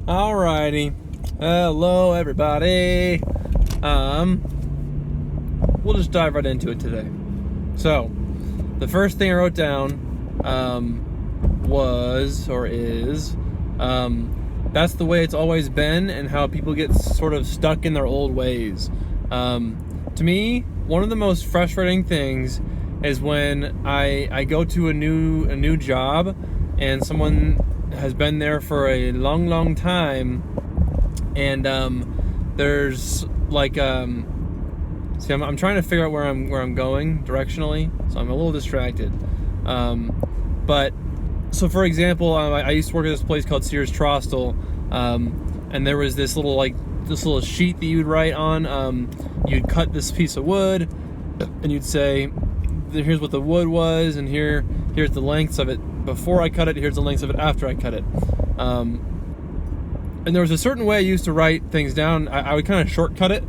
Alrighty. Hello, everybody. We'll just dive right into it today. So, the first thing I wrote down is that's the way it's always been, and how people get sort of stuck in their old ways. To me, one of the most frustrating things is when I go to a new job and someone has been there for a long time, and there's like see, I'm trying to figure out where I'm going directionally, so I'm a little distracted. But so for example, I used to work at this place called Sears Trostel, and there was this little sheet that you'd write on. You'd cut this piece of wood, and you'd say, here's what the wood was, and here's the lengths of it before I cut it, here's the lengths of it after I cut it. And there was a certain way I used to write things down. I would kind of shortcut it,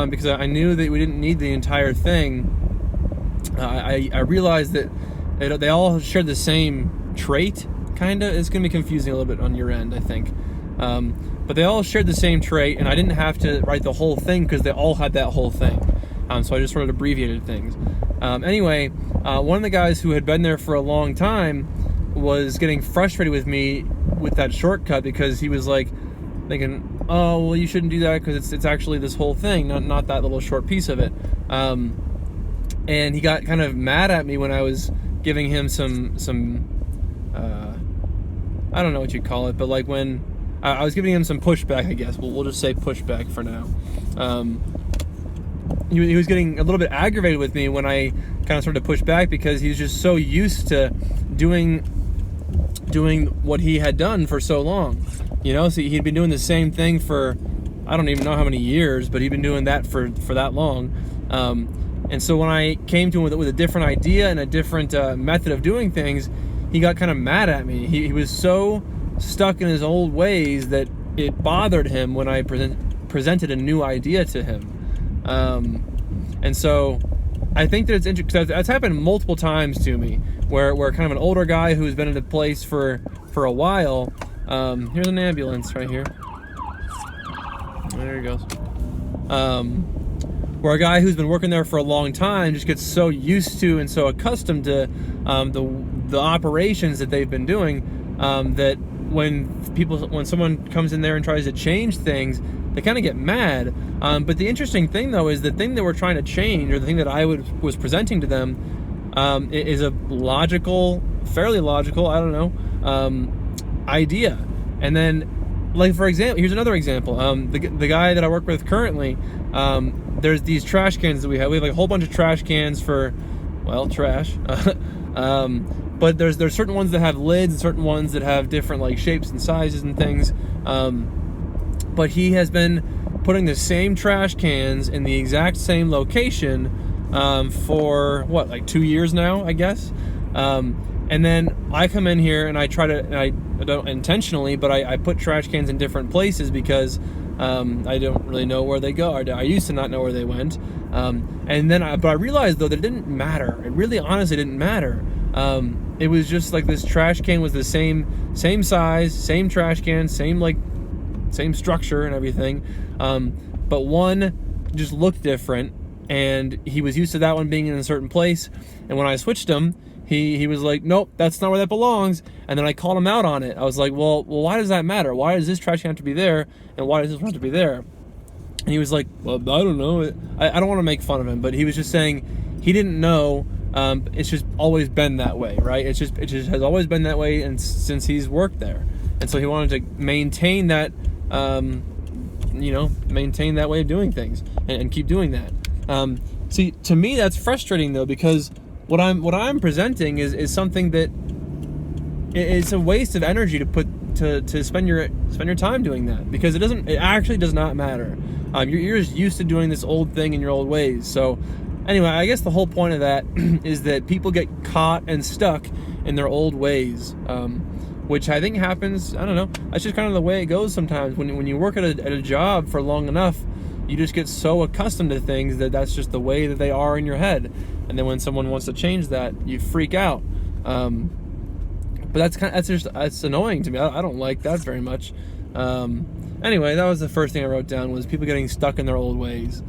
because I knew that we didn't need the entire thing. I realized that they all shared the same trait, kind of. It's going to be confusing a little bit on your end, I think. But they all shared the same trait, and I didn't have to write the whole thing because they all had that whole thing. So I just sort of abbreviated things. Anyway, one of the guys who had been there for a long time was getting frustrated with me with that shortcut, because he was like thinking, oh, well, you shouldn't do that because it's actually this whole thing, not that little short piece of it. And he got kind of mad at me when I was giving him some I don't know what you call it, but like when I was giving him some pushback, I guess. We'll just say pushback for now. He was getting a little bit aggravated with me when I kind of started to push back, because he was just so used to doing what he had done for so long. So he'd been doing the same thing for, I don't even know how many years, but he'd been doing that for that long. And so when I came to him with a different idea and a different method of doing things, he got kind of mad at me. He was so stuck in his old ways that it bothered him when I presented a new idea to him. And so I think that it's interesting, because that's happened multiple times to me, where kind of an older guy who's been in a place for a while. Here's an ambulance right here. There he goes. Where a guy who's been working there for a long time just gets so used to and so accustomed to the operations that they've been doing, that when someone comes in there and tries to change things, they kind of get mad. But the interesting thing, though, is the thing that we're trying to change, or the thing that I was presenting to them, is a fairly logical, I don't know, idea. And then, like, for example, here's another example. The guy that I work with currently, there's these trash cans that we have. We have like a whole bunch of trash cans for, well, trash. But there's certain ones that have lids, and certain ones that have different like shapes and sizes and things. But he has been putting the same trash cans in the exact same location for like 2 years now, I guess. And then I come in here and I try to, and I don't intentionally, but I put trash cans in different places because I don't really know where they go. I used to not know where they went. But I realized, though, that it didn't matter. It really honestly didn't matter. It was just like this trash can was the same size, same trash can, same structure and everything. But one just looked different, and he was used to that one being in a certain place. And when I switched him, he was like, nope, that's not where that belongs. And then I called him out on it. I was like, well, why does that matter? Why does this trash can have to be there, and why does this one have to be there? And he was like, well, I don't know. I don't want to make fun of him, but he was just saying he didn't know. It's just always been that way, right? It just has always been that way, and since he's worked there. And so he wanted to maintain that, maintain that way of doing things, and keep doing that. See, to me, that's frustrating, though, because what I'm presenting is something that it's a waste of energy to spend your time doing that, because it actually does not matter. You're just used to doing this old thing in your old ways. So anyway, I guess the whole point of that is that people get caught and stuck in their old ways, which I think happens, I don't know, that's just kind of the way it goes sometimes. When you work at a job for long enough, you just get so accustomed to things that's just the way that they are in your head. And then when someone wants to change that, you freak out. But that's annoying to me. I don't like that very much. Anyway, that was the first thing I wrote down, was people getting stuck in their old ways.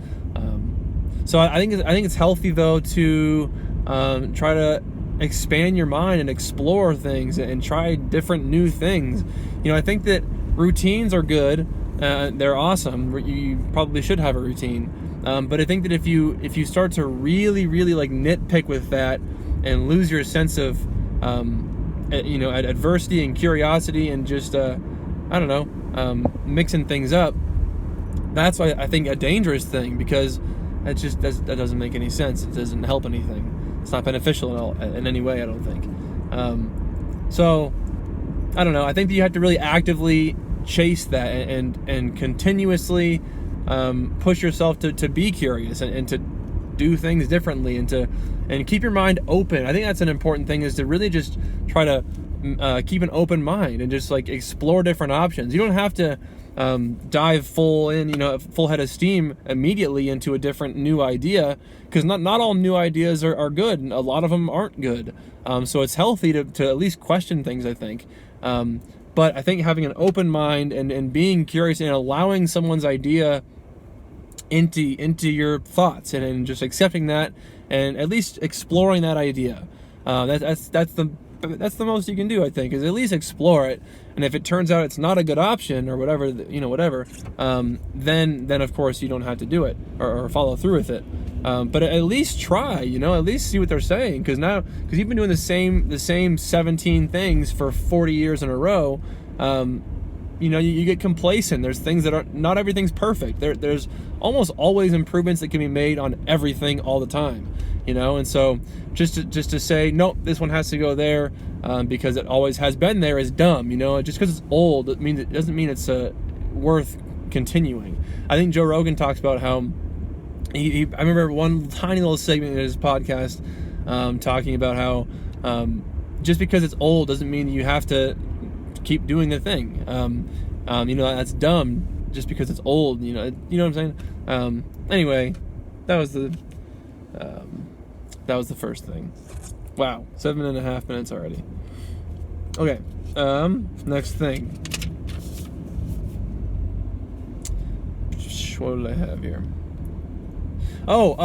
So I think it's healthy though to try to expand your mind and explore things and try different new things. I think that routines are good. They're awesome. You probably should have a routine. But I think that if you start to really, really like nitpick with that and lose your sense of adversity and curiosity and just mixing things up, that's why I think a dangerous thing, because that doesn't make any sense. It doesn't help anything. It's not beneficial at all in any way, I don't think. So I don't know. I think that you have to really actively chase that and continuously push yourself to be curious and to do things differently and keep your mind open. I think that's an important thing, is to really just try to keep an open mind and just like explore different options. You don't have to dive full head of steam immediately into a different new idea, because not all new ideas are good, and a lot of them aren't good. So it's healthy to at least question things, I think. But I think having an open mind and being curious and allowing someone's idea into your thoughts and just accepting that and at least exploring that idea. That's the most you can do, I think, is at least explore it. And if it turns out it's not a good option or whatever, then of course you don't have to do it or follow through with it. But at least try, at least see what they're saying, because you've been doing the same 17 things for 40 years in a row. You get complacent. There's things that not everything's perfect. There's almost always improvements that can be made on everything all the time. And so just to say, nope, this one has to go there because it always has been there, is dumb. Just because it's old, it doesn't mean it's worth continuing. I think Joe Rogan talks about how I remember one tiny little segment in his podcast talking about how just because it's old doesn't mean you have to keep doing the thing. That's dumb just because it's old. You know what I'm saying? Anyway, that was the first thing. Wow, 7.5 minutes already. Okay, next thing. What did I have here? So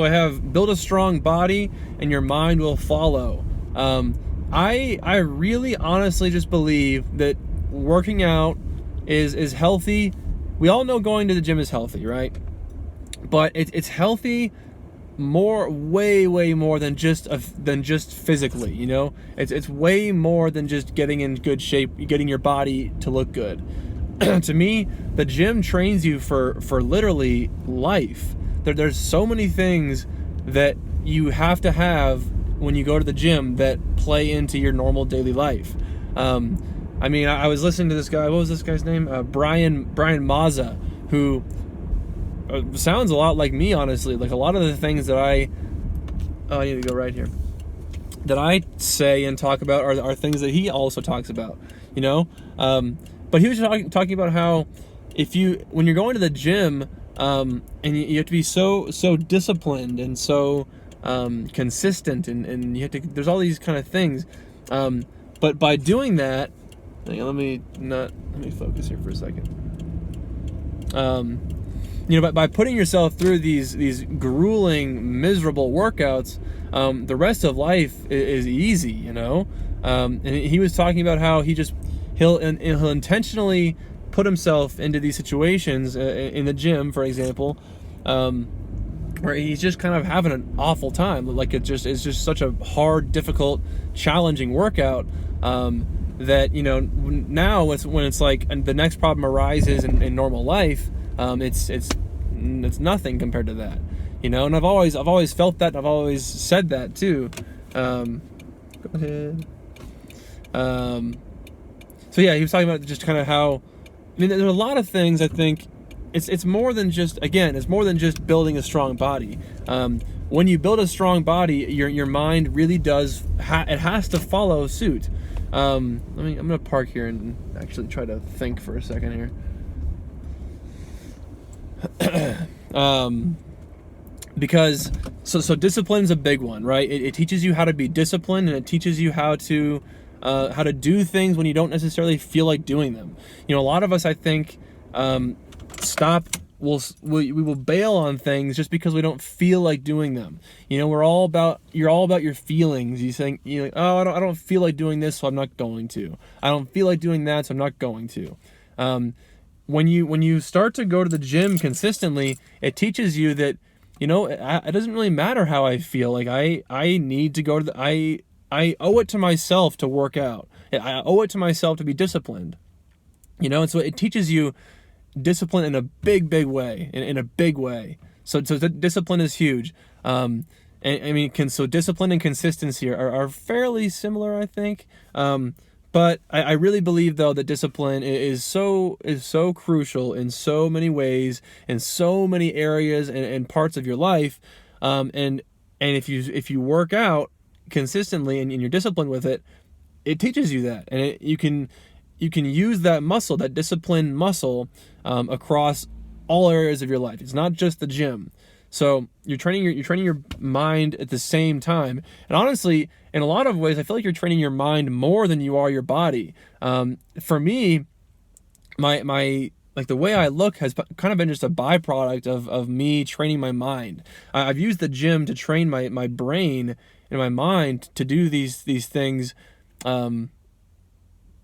I have build a strong body and your mind will follow. I really honestly just believe that working out is healthy. We all know going to the gym is healthy, right? But it's healthy way more than just physically. It's way more than just getting in good shape, getting your body to look good. To me, the gym trains you for literally life. There's so many things that you have to have when you go to the gym that play into your normal daily life. I was listening to this guy. What was this guy's name? Brian Mazza, who sounds a lot like me, honestly. Like a lot of the things that I need to go right here, that I say and talk about are things that he also talks about. But he was talking about how when you're going to the gym, and you have to be so disciplined and so consistent, and you have to. There's all these kind of things, but by doing that, let me focus here for a second. By putting yourself through these grueling, miserable workouts, the rest of life is easy. And he was talking about how he'll intentionally put himself into these situations in the gym, for example, where he's just kind of having an awful time. Like it's just such a hard, difficult, challenging workout that now when it's like the next problem arises in normal life, it's nothing compared to that. And I've always felt that, and I've always said that too. Go ahead. So yeah, he was talking about just kind of how. There's a lot of things. I think it's more than just building a strong body. When you build a strong body, your mind really does. It has to follow suit. I'm gonna park here and actually try to think for a second here. Because so discipline's a big one, right? It teaches you how to be disciplined, and it teaches you how to how to do things when you don't necessarily feel like doing them. You know, a lot of us, I think, we will bail on things just because we don't feel like doing them. You know, you're all about your feelings. You think, you like, oh, I don't feel like doing this, so I'm not going to. I don't feel like doing that, so I'm not going to. When you start to go to the gym consistently, it teaches you that, you know, it doesn't really matter how I feel. Like I need to go to I owe it to myself to work out. I owe it to myself to be disciplined. You know, and so it teaches you discipline in a big way, in a big way. So discipline is huge. And I mean, so discipline and consistency are fairly similar, I think. But I really believe, though, that discipline is so crucial in so many ways, in so many areas and parts of your life. And if you work out consistently and you're disciplined with it, it teaches you that, and you can use that muscle, that discipline muscle, across all areas of your life. It's not just the gym. So you're training your mind at the same time. And honestly, in a lot of ways, I feel like you're training your mind more than you are your body. For me, my like the way I look has kind of been just a byproduct of me training my mind. I've used the gym to train my brain and my mind to do these things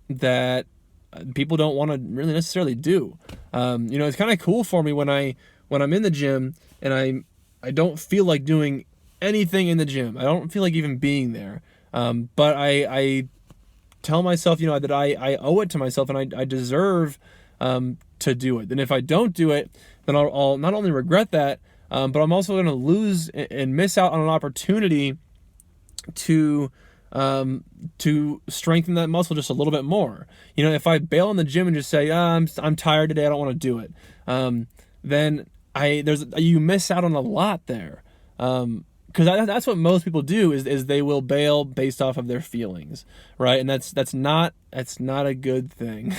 that people don't want to really necessarily do. You know, it's kind of cool for me when I'm in the gym and I don't feel like doing anything in the gym. I don't feel like even being there. But I tell myself, you know, that I owe it to myself and I deserve to do it. And if I don't do it, then I'll not only regret that, but I'm also going to lose and miss out on an opportunity to strengthen that muscle just a little bit more. You know, if I bail on the gym and just say, I'm tired today, I don't want to do it, then you miss out on a lot there. Because that's what most people do is they will bail based off of their feelings, right? And that's not a good thing.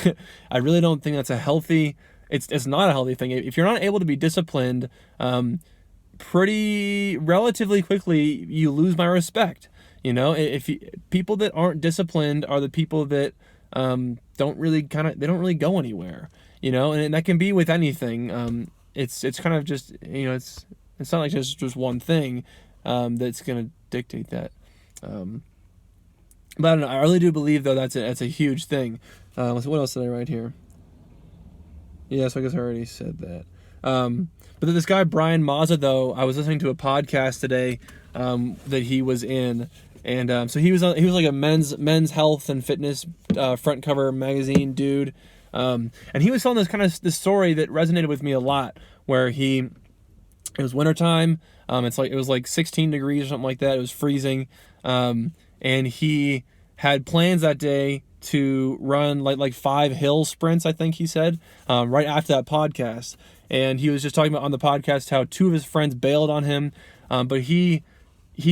I really don't think that's a healthy. It's not a healthy thing. If you're not able to be disciplined, pretty relatively quickly, you lose my respect. You know, people that aren't disciplined are the people that don't really go anywhere. You know, and that can be with anything. It's kind of just, you know, it's not like just one thing that's going to dictate that. But I don't know. I really do believe, though, that's a huge thing. What else did I write here? Yeah, so I guess I already said that. But this guy Brian Mazza, though, I was listening to a podcast today that he was in. And so he was like a men's health and fitness front cover magazine dude, and he was telling this story that resonated with me a lot. Where it was wintertime, it was like 16 degrees or something like that. It was freezing, and he had plans that day to run like 5 hill sprints, I think he said, right after that podcast. And he was just talking about on the podcast how 2 of his friends bailed on him, but he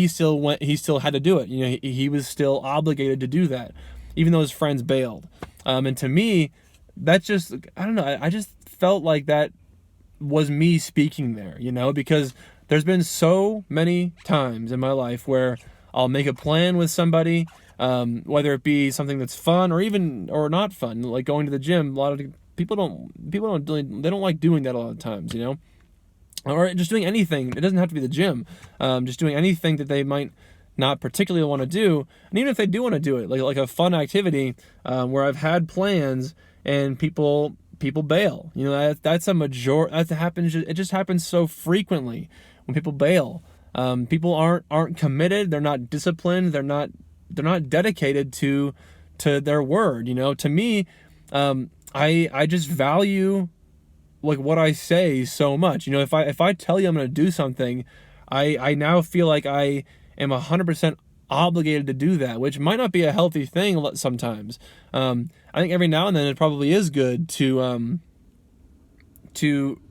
still went. He still had to do it. You know, he was still obligated to do that, even though his friends bailed. And to me, that's just, I don't know. I just felt like that was me speaking there. You know, because there's been so many times in my life where I'll make a plan with somebody, whether it be something that's fun or not fun, like going to the gym. A lot of people don't like doing that a lot of times. You know. Or just doing anything. It doesn't have to be the gym. Just doing anything that they might not particularly want to do. And even if they do want to do it, like a fun activity, where I've had plans and people bail. You know, that's a major. That happens. It just happens so frequently when people bail. People aren't committed. They're not disciplined. They're not dedicated to their word. You know, to me, I just value like what I say so much. You know, if I tell you I'm going to do something, I now feel like I am 100% obligated to do that, which might not be a healthy thing sometimes. I think every now and then it probably is good to